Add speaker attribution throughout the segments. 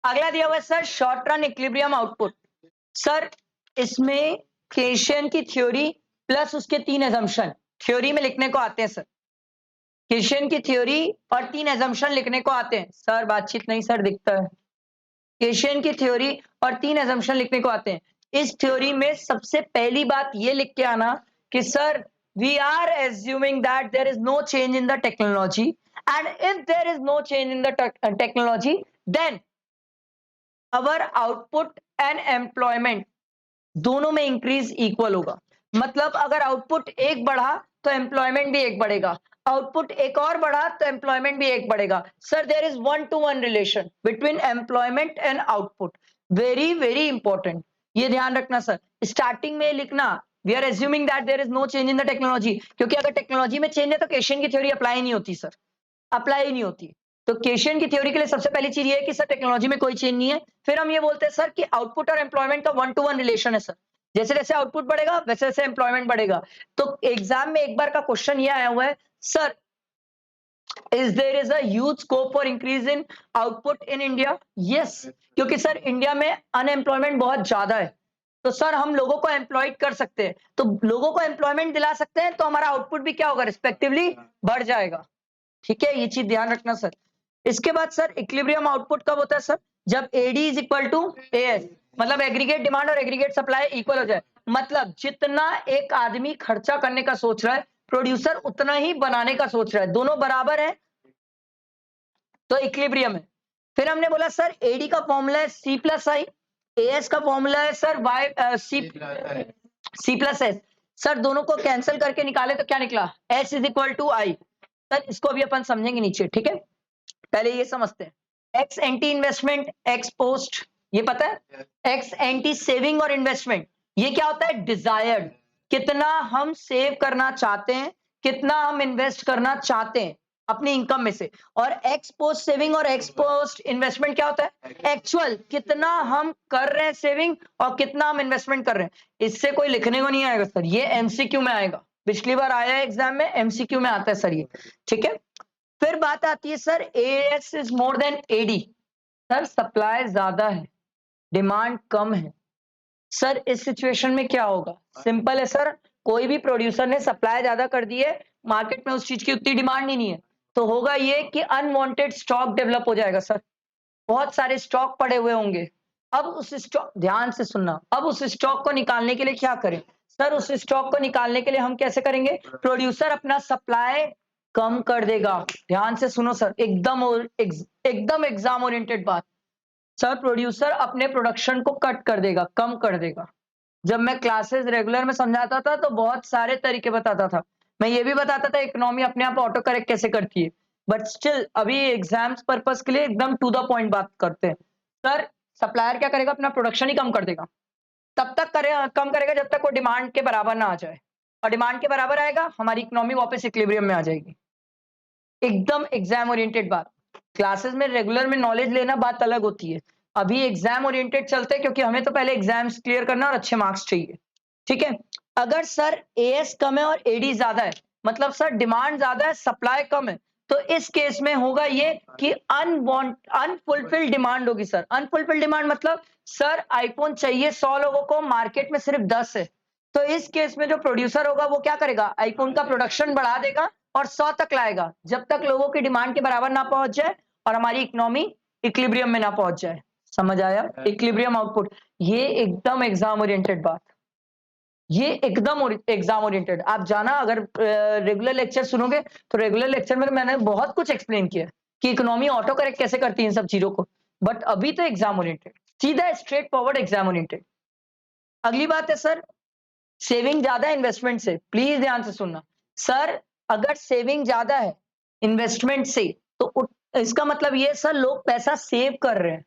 Speaker 1: अगला दिया हुआ है sir short run equilibrium output. Sir इसमें केशियन की थ्योरी प्लस उसके 3 असम्पशन थ्योरी में लिखने को आते हैं सर। केशियन की थ्योरी और 3 असम्पशन लिखने को आते हैं सर। बातचीत नहीं सर दिखता है। केशियन की थ्योरी और 3 असम्पशन लिखने को आते हैं। इस थ्योरी में सबसे पहली बात ये लिख के आना कि sir we are assuming that there is no change in the technology and if there is no change in the technology then our output and employment दोनों में इंक्रीज इक्वल होगा। मतलब अगर आउटपुट एक बढ़ा तो एम्प्लॉयमेंट भी एक बढ़ेगा, आउटपुट एक और बढ़ा तो एम्प्लॉयमेंट भी एक बढ़ेगा। Sir there is 1-to-1 relation between employment and output. Very very important, ये ध्यान रखना सर। स्टार्टिंग में लिखना we are assuming that there is no change in the technology, क्योंकि अगर टेक्नोलॉजी में चेंज है तो केशियन की थ्योरी अप्लाई नहीं होती सर, अप्लाई ही नहीं होती। तो केशियन की थ्योरी के लिए सबसे पहली चीज ये है कि सर टेक्नोलॉजी में कोई चेंज नहीं है। फिर हम ये बोलते हैं सर कि आउटपुट और एम्प्लॉयमेंट का 1-to-1 रिलेशन है सर। जैसे जैसे आउटपुट बढ़ेगा वैसे वैसे एम्प्लॉयमेंट बढ़ेगा। तो एग्जाम में एक बार का क्वेश्चन ये आया हुआ है sir is there is a huge scope for increase in output in India. Yes, क्योंकि सर इंडिया में अनएम्प्लॉयमेंट बहुत ज्यादा है। तो सर हम लोगों को एम्प्लॉयड कर सकते हैं, तो लोगों को एम्प्लॉयमेंट दिला सकते हैं तो हमारा आउटपुट भी क्या होगा, रिस्पेक्टिवली बढ़ जाएगा। ठीक है, ये चीज ध्यान रखना सर। इसके बाद सर इक्विलिब्रियम आउटपुट कब होता है सर, जब AD is equal to AS, मतलब एग्रीगेट डिमांड और एग्रीगेट सप्लाई इक्वल हो जाए। मतलब जितना एक आदमी खर्चा करने का सोच रहा है प्रोड्यूसर उतना ही बनाने का सोच रहा है, दोनों बराबर है तो इक्विलिब्रियम है। फिर हमने बोला सर एडी का फॉर्मूला है सी प्लस आई, एएस का फॉर्मूला है sir Y C plus S. Sir दोनों को कैंसिल करके निकाले तो क्या निकला, S is equal to I. Sir इसको अभी अपन समझेंगे नीचे, ठीक है। पहले ये समझते हैं, x anti investment, x post, ये पता है। एक्स एंटी सेविंग और इन्वेस्टमेंट, ये क्या होता है, डिजायर्ड, कितना हम सेव करना चाहते हैं, कितना हम इन्वेस्ट करना चाहते हैं अपनी इनकम में से। और एक्स पोस्ट सेविंग और एक्स पोस्ट इन्वेस्टमेंट क्या होता है, एक्चुअल, कितना हम कर रहे हैं सेविंग और कितना हम इन्वेस्टमेंट कर रहे हैं। इससे कोई लिखने को नहीं आएगा सर, ये एमसीक्यू में आएगा, पिछली बार आया है एग्जाम में, एमसीक्यू में आता है सर ये, ठीक है। फिर बात आती है sir AS is more than AD. Sir supply ज्यादा है डिमांड कम है। सर इस सिचुएशन में क्या होगा, सिंपल है सर, कोई भी प्रोड्यूसर ने सप्लाई ज्यादा कर दी है, मार्केट में उस चीज की उतनी डिमांड ही नहीं है, तो होगा ये कि अनवांटेड स्टॉक डेवलप हो जाएगा सर, बहुत सारे स्टॉक पड़े हुए होंगे। अब उस स्टॉक, ध्यान से सुनना, अब उस स्टॉक को निकालने के लिए क्या करें सर, उस स्टॉक को निकालने के लिए हम कैसे करेंगे, प्रोड्यूसर अपना सप्लाई कम कर देगा। ध्यान से सुनो सर, एकदम एग्जाम ओरिएंटेड बात। सर प्रोड्यूसर अपने प्रोडक्शन को कट कर देगा, कम कर देगा। जब मैं क्लासेस रेगुलर में समझाता था तो बहुत सारे तरीके बताता था, मैं ये भी बताता था इकोनॉमी अपने आप ऑटो करेक्ट कैसे करती है, बट स्टिल अभी एग्जाम्स पर्पस के लिए एकदम टू द पॉइंट बात करते हैं। सर सप्लायर क्या करेगा, अपना प्रोडक्शन ही कम कर देगा, तब तक कम करेगा जब तक वो डिमांड के बराबर ना आ जाए, और डिमांड के बराबर आएगा हमारी इकोनॉमी वापस इक्विलिब्रियम में आ जाएगी। एकदम एग्जाम ओरिएंटेड बात, क्लासेस में रेगुलर में नॉलेज लेना बात अलग होती है, अभी एग्जाम ओरिएंटेड चलते हैं क्योंकि हमें तो पहले एग्जाम्स क्लियर करना और अच्छे मार्क्स चाहिए, ठीक है। अगर सर एएस कम है और एडी ज्यादा है, मतलब सर डिमांड ज्यादा है सप्लाई कम है, तो इस केस में होगा ये कि अनफुलफिल्ड डिमांड होगी सर। अनफुलफिल्ड डिमांड मतलब सर आईफोन चाहिए 100 लोगों को, मार्केट में सिर्फ 10 है, तो इस केस में जो प्रोड्यूसर होगा वो क्या करेगा, आईफोन का प्रोडक्शन बढ़ा देगा और 100 तक लाएगा, जब तक लोगों की डिमांड के बराबर ना पहुंच जाए और हमारी इकोनॉमी इक्विलिब्रियम में ना पहुंच जाए। समझ आया, इक्विलिब्रियम आउटपुट, ये एकदम एग्जाम ओरिएंटेड बात, ये एकदम एग्जाम ओरिएंटेड। आप जाना, अगर रेगुलर लेक्चर सुनोगे तो रेगुलर लेक्चर में मैंने बहुत कुछ एक्सप्लेन किया कि इकोनॉमी ऑटो करेक्ट कैसे करती है इन सब चीजों को, बट अभी तो एग्जाम ओरिएंटेड, सीधा स्ट्रेट फॉरवर्ड एग्जाम ओरिएंटेड। अगली बात है सर सेविंग ज्यादा है इन्वेस्टमेंट से, प्लीज ध्यान से सुनना। सर अगर सेविंग ज्यादा है इन्वेस्टमेंट से तो इसका मतलब ये सर लोग पैसा सेव कर रहे हैं,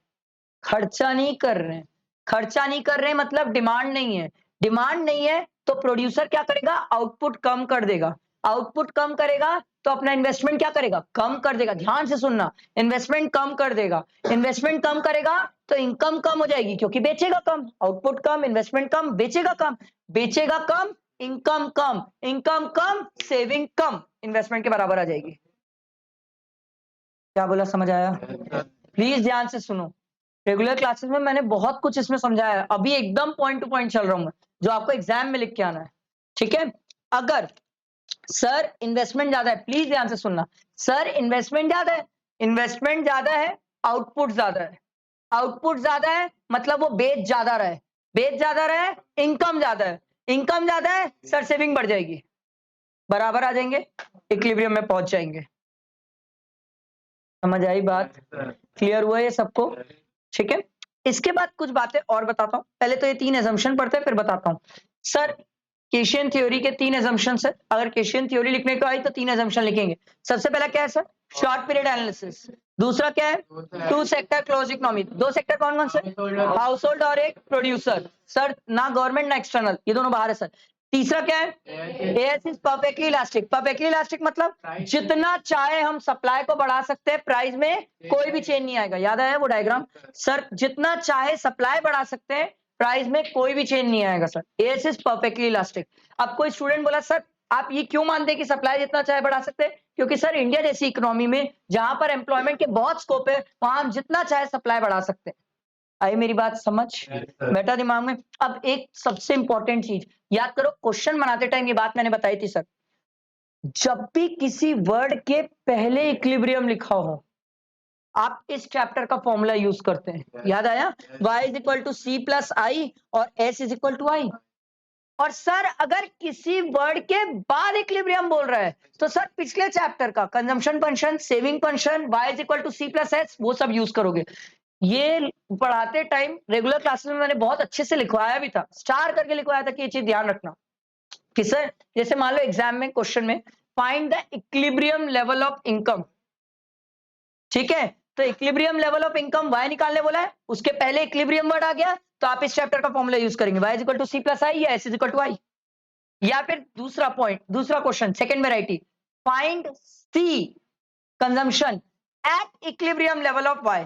Speaker 1: खर्चा नहीं कर रहे हैं। खर्चा नहीं कर रहे हैं मतलब डिमांड नहीं है, डिमांड नहीं है तो प्रोड्यूसर क्या करेगा, आउटपुट कम कर देगा, आउटपुट कम करेगा तो अपना इन्वेस्टमेंट क्या करेगा, कम कर देगा। ध्यान से सुनना, इन्वेस्टमेंट कम कर देगा, इन्वेस्टमेंट कम करेगा तो इनकम कम हो जाएगी क्योंकि बेचेगा कम, आउटपुट कम, इन्वेस्टमेंट कम, बेचेगा कम, बेचेगा कम, इनकम कम, इनकम कम, सेविंग कम, इन्वेस्टमेंट के बराबर आ जाएगी। क्या बोला, समझ आया, प्लीज ध्यान से सुनो। रेगुलर क्लासेस में मैंने बहुत कुछ इसमें समझाया है, अभी एकदम पॉइंट टू पॉइंट चल रहा हूं मैं, जो आपको एग्जाम में लिख के आना है। ठीक है, अगर सर इन्वेस्टमेंट ज्यादा है, प्लीज ध्यान से सुनना, सर इन्वेस्टमेंट ज्यादा है, इन्वेस्टमेंट ज्यादा है, आउटपुट ज्यादा है, आउटपुट ज्यादा है मतलब वो बेच ज्यादा रहे, बेच ज्यादा रहे, इनकम ज्यादा है, इनकम ज्यादा है, सर सेविंग बढ़ जाएगी, बराबर आ जाएंगे, इक्विलिब्रियम में पहुंच जाएंगे। समझ आई बात? क्लियर हुआ ये सबको? ठीक है, इसके बाद कुछ बातें और बताता हूं, पहले तो ये 3 एजम्पशन पढ़ते हैं फिर बताता हूं। सर केशियन थ्योरी के 3 एजम्पशंस है, अगर केशियन थ्योरी लिखने को आई तो 3 एजम्पशन लिखेंगे। सबसे पहला क्या है सर? Short period analysis. दूसरा क्या है? 2 सेक्टर क्लोज इकोनॉमी। 2 सेक्टर कौन कौन से? हाउस होल्ड और एक प्रोड्यूसर। सर ना गवर्नमेंट ना एक्सटर्नल, ये दोनों बाहर है सर। तीसरा क्या है? As is perfectly elastic. Perfectly elastic मतलब जितना चाहे हम सप्लाई को बढ़ा सकते हैं, प्राइस में कोई भी चेंज नहीं आएगा। याद आया वो डायग्राम? सर जितना चाहे सप्लाई बढ़ा सकते हैं, प्राइस में कोई भी चेंज नहीं आएगा sir. AS is perfectly elastic. अब कोई स्टूडेंट बोला सर आप ये क्यों मानते हैं कि सप्लाई जितना चाहे बढ़ा सकते हैं? क्योंकि सर इंडिया जैसी इकोनॉमी में जहां पर एम्प्लॉयमेंट के बहुत स्कोप है, वहां हम जितना चाहे सप्लाई बढ़ा सकते हैं। आई मेरी बात समझ? बेटा दिमाग में। अब एक सबसे इंपॉर्टेंट चीज याद करो, क्वेश्चन बनाते टाइम ये बात मैंने बताई थी सर, जब भी किसी वर्ड के पहले इक्विलिब्रियम लिखा हो, आप इस चैप्टर का फॉर्मूला यूज करते हैं। याद आया? y is equal to C plus I और s is equal to I. और सर अगर किसी वर्ड के बाद इक्विलिब्रियम बोल रहा है तो सर पिछले चैप्टर का consumption function, saving function, y is equal to C plus S, वो सब यूज करोगे। ये पढ़ाते टाइम रेगुलर क्लासेस में मैंने बहुत अच्छे से लिखवाया भी था, स्टार करके लिखवाया था कि ये चीज ध्यान रखना कि सर जैसे मान लो एग्जाम में क्वेश्चन में find the equilibrium level of income. ठीक है, तो equilibrium level of income y निकालने बोला है, उसके पहले इक्विलिब्रियम वर्ड आ गया तो आप इस चैप्टर का फॉर्मूला यूज करेंगे, y is equal to C plus I या s is equal to I. या फिर दूसरा पॉइंट, दूसरा question, second variety, find C consumption at equilibrium level of y।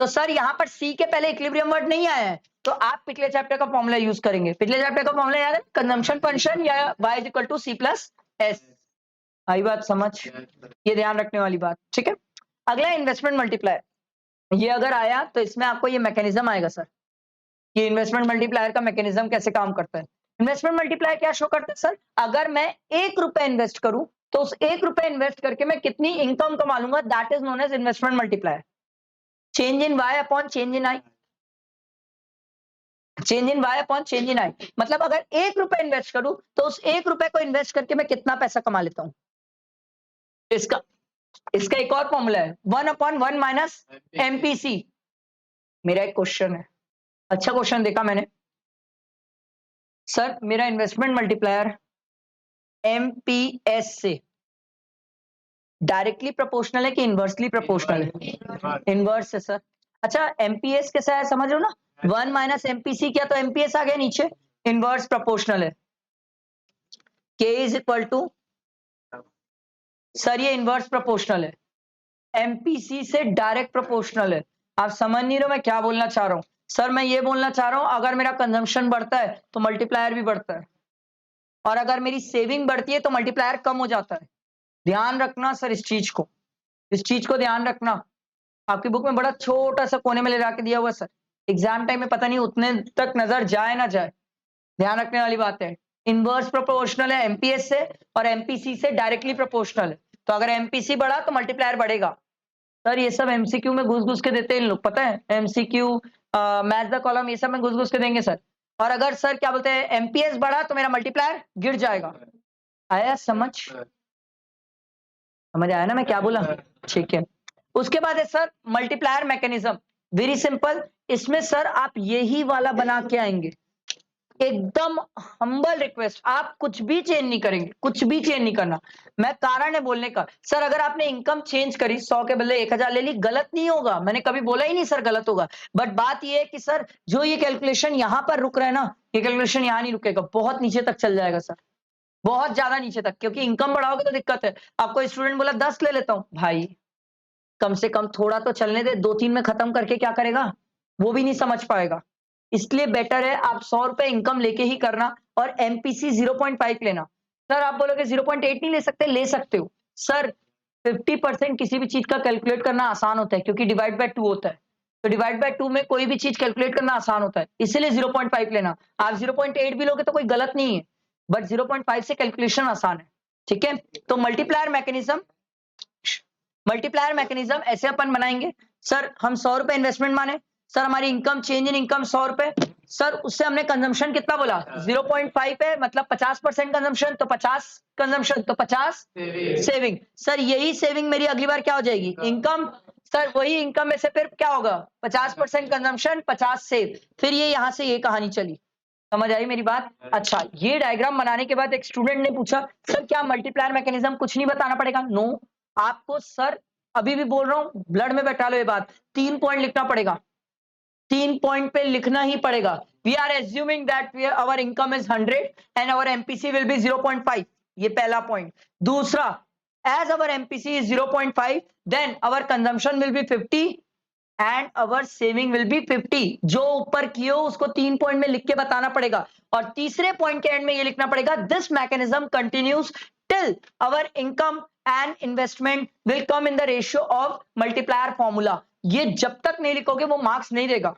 Speaker 1: तो सर यहां पर सी के पहले इक्विलिब्रियम वर्ड नहीं आया है, तो आप पिछले चैप्टर का फॉर्मूला यूज करेंगे। पिछले चैप्टर का फॉर्मूला याद है? कंजम्पशन फंक्शन या y is equal to C plus S. आई बात समझ? ये ध्यान रखने वाली बात। ठीक है, अगला इन्वेस्टमेंट मल्टीप्लायर। ये अगर आया तो इसमें आपको ये मैकेनिज्म आएगा सर, कि इन्वेस्टमेंट मल्टीप्लायर का मैकेनिज्म कैसे काम करता है। इन्वेस्टमेंट मल्टीप्लायर क्या शो करता है सर? अगर मैं 1 रुपए इन्वेस्ट करूं तो उस 1 रुपए इन्वेस्ट करके मैं कितनी इनकम कमा लूंगा, that is known as investment multiplier. Change in y upon change in I, change in y upon change in I मतलब अगर 1 रुपए इन्वेस्ट करूं तो उस 1 रुपए को इन्वेस्ट करके मैं कितना पैसा कमा लेता हूं। इसका इसका एक और फॉर्मूला है 1 अपॉन 1 माइनस एमपीसी। मेरा एक क्वेश्चन है, अच्छा क्वेश्चन देखा मैंने सर, मेरा इन्वेस्टमेंट मल्टीप्लायर एमपीएस से डायरेक्टली प्रोपोर्शनल है कि इनवर्सली प्रोपोर्शनल है? इनवर्स है सर। अच्छा एमपीएस कैसा है समझ लो ना, 1 माइनस एमपीसी किया तो एमपीएस आ गया नीचे, इनवर्स प्रोपोर्शनल है। के इज इक्वल टू, सर ये इनवर्स प्रोपोर्शनल है, एमपीसी से डायरेक्ट प्रोपोर्शनल है। आप समझ नहीं रहे मैं क्या बोलना चाह रहा हूं? सर मैं ये बोलना चाह रहा हूं अगर मेरा कंजम्पशन बढ़ता है तो मल्टीप्लायर भी बढ़ता है, और अगर मेरी सेविंग बढ़ती है तो मल्टीप्लायर कम हो जाता है। ध्यान रखना सर इस चीज को, इस चीज को ध्यान रखना। आपकी बुक में बड़ा छोटा सा कोने में ले जाके दिया हुआ सर, एग्जाम टाइम में पता नहीं उतने तक नजर जाए ना जाए, ध्यान रखने वाली बात है। इनवर्स प्रोपोर्शनल है एमपीएस से और एमपीसी से डायरेक्टली प्रोपोर्शनल है, तो अगर एमपीसी बढ़ा तो मल्टीप्लायर बढ़ेगा। सर ये सब एमसीक्यू में घुस घुस के देते हैं इन लोग, पता है? एमसीक्यू, मैच द कॉलम, ये सब में घुस घुस के देंगे सर। और अगर सर क्या बोलते हैं एमपीएस बढ़ा तो मेरा मल्टीप्लायर गिर जाएगा। आया समझ? समझ आया ना मैं क्या बोला? ठीक है, उसके बाद है sir multiplier mechanism, very simple. इसमें सर आप यही वाला बना के आएंगे, एकदम हम्बल रिक्वेस्ट, आप कुछ भी चेंज नहीं करेंगे, कुछ भी चेंज नहीं करना। मैं कारण है बोलने का सर, अगर आपने इनकम चेंज करी 100 के बदले 1000 ले ली, गलत नहीं होगा, मैंने कभी बोला ही नहीं सर गलत होगा। बट बात ये है कि सर जो ये कैलकुलेशन यहां पर रुक रहा है ना, ये कैलकुलेशन यहां नहीं रुकेगा, बहुत नीचे तक चल जाएगा सर, बहुत ज्यादा नीचे तक, क्योंकि इनकम बढ़ाओगे तो दिक्कत है। आपको स्टूडेंट बोला 10 ले लेता हूं, भाई कम से कम थोड़ा तो चलने दे, 2-3 में खत्म करके क्या करेगा, वो भी नहीं समझ पाएगा। इसलिए बेटर है आप 100 रुपए इनकम लेके ही करना और एमपीसी 0.5 लेना। सर आप बोलोगे 0.8 नहीं ले सकते, ले सकते हो सर। 50% किसी भी चीज का कैलकुलेट करना आसान होता है क्योंकि डिवाइड बाय 2 होता है। तो डिवाइड बाय 2 में कोई भी चीज कैलकुलेट करना आसान होता है, इसीलिए 0.5 लेना। आप 0.8 भी लोगे तो कोई गलत नहीं है, बट 0.5 से कैलकुलेशन आसान है, ठीक है। तो मल्टीप्लायर मैकेनिज्म ऐसे अपन बनाएंगे, सर हम 100 रुपए इन्वेस्टमेंट माने, सर हमारी इनकम, चेंज इन इनकम 100 रुपए, सर उससे हमने कंजम्पशन कितना बोला 0.5 है, मतलब 50% कंजम्पशन, तो 50 कंजम्पशन तो 50 सेविंग। सर यही सेविंग मेरी अगली बार क्या हो जाएगी, इनकम। सर वही इनकम में से फिर क्या होगा, 50% कंजम्पशन, 50 सेव, फिर ये यहां से ये कहानी चली। समझ आई मेरी बात? अच्छा, ये डायग्राम बनाने के बाद एक स्टूडेंट ने पूछा, सर क्या मल्टीप्लायर मैकेनिज्म कुछ नहीं बताना पड़ेगा? नो, आपको सर अभी भी बोल रहा हूं, ब्लड में बैठा लो ये बात, 3 पॉइंट लिखना पड़ेगा, 3 पॉइंट पे लिखना ही पड़ेगा। We are assuming that our income is 100 and our MPC will be 0.5, ये पहला पॉइंट। दूसरा, as our MPC is 0.5 then our consumption will be 50 and our saving will be 50। जो ऊपर किए हो उसको 3 पॉइंट में लिख के बताना पड़ेगा। और तीसरे पॉइंट के एंड में ये लिखना पड़ेगा, this mechanism continues till our income and investment will come in the ratio of multiplier formula. ये जब तक नहीं लिखोगे वो मार्क्स नहीं देगा,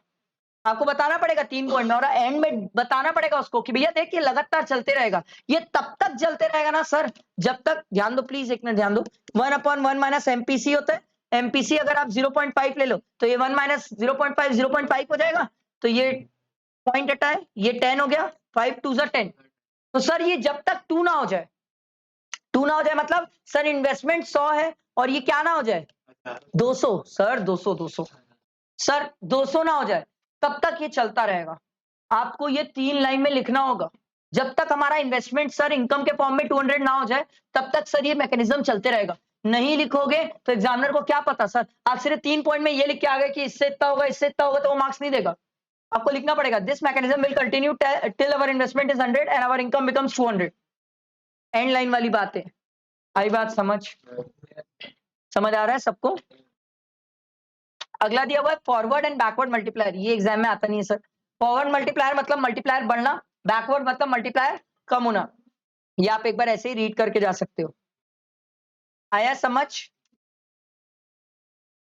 Speaker 1: आपको बताना पड़ेगा 3 पॉइंट में, और एंड में बताना पड़ेगा उसको कि भैया देखिए लगातार चलते रहेगा। ये तब तक चलते रहेगा ना सर, जब तक, ध्यान दो प्लीज, एक मिनट ध्यान दो, 1/1 माइनस एमपीसी होता है। एमपीसी अगर आप 0.5 ले लो तो ये 1 माइनस 0.5 0.5 हो जाएगा, तो ये पॉइंट हटा है, ये 10 हो गया, 5 2 10। तो सर ये जब तक 2 ना हो जाए, 2 ना हो जाए मतलब सर इन्वेस्टमेंट 100 है और ये क्या ना हो जाए 200, सर 200 200, सर 200 ना हो जाए तब तक ये चलता रहेगा। आपको ये 3 लाइन में लिखना होगा, जब तक हमारा इन्वेस्टमेंट सर इनकम के फॉर्म में 200 ना हो जाए तब तक सर ये मैकेनिज्म चलते रहेगा। नहीं लिखोगे तो एग्जामिनर को क्या पता सर, आप सिर्फ 3 पॉइंट में ये लिख के आ गए कि इससे इतना होगा, इससे इतना होगा, तो वो मार्क्स नहीं देगा। आपको लिखना पड़ेगा, this mechanism will continue till our investment is 100 and our income becomes 200। End line वाली बात है। आई बात समझ आ रहा है सबको? अगला दिया हुआ है फॉरवर्ड एंड बैकवर्ड मल्टीप्लायर, ये एग्जाम में आता नहीं है सर। फॉरवर्ड मल्टीप्लायर मतलब मल्टीप्लायर बढ़ना, बैकवर्ड मतलब मल्टीप्लायर कम होना। ये आप एक बार ऐसे ही रीड करके जा सकते हो। आया समझ?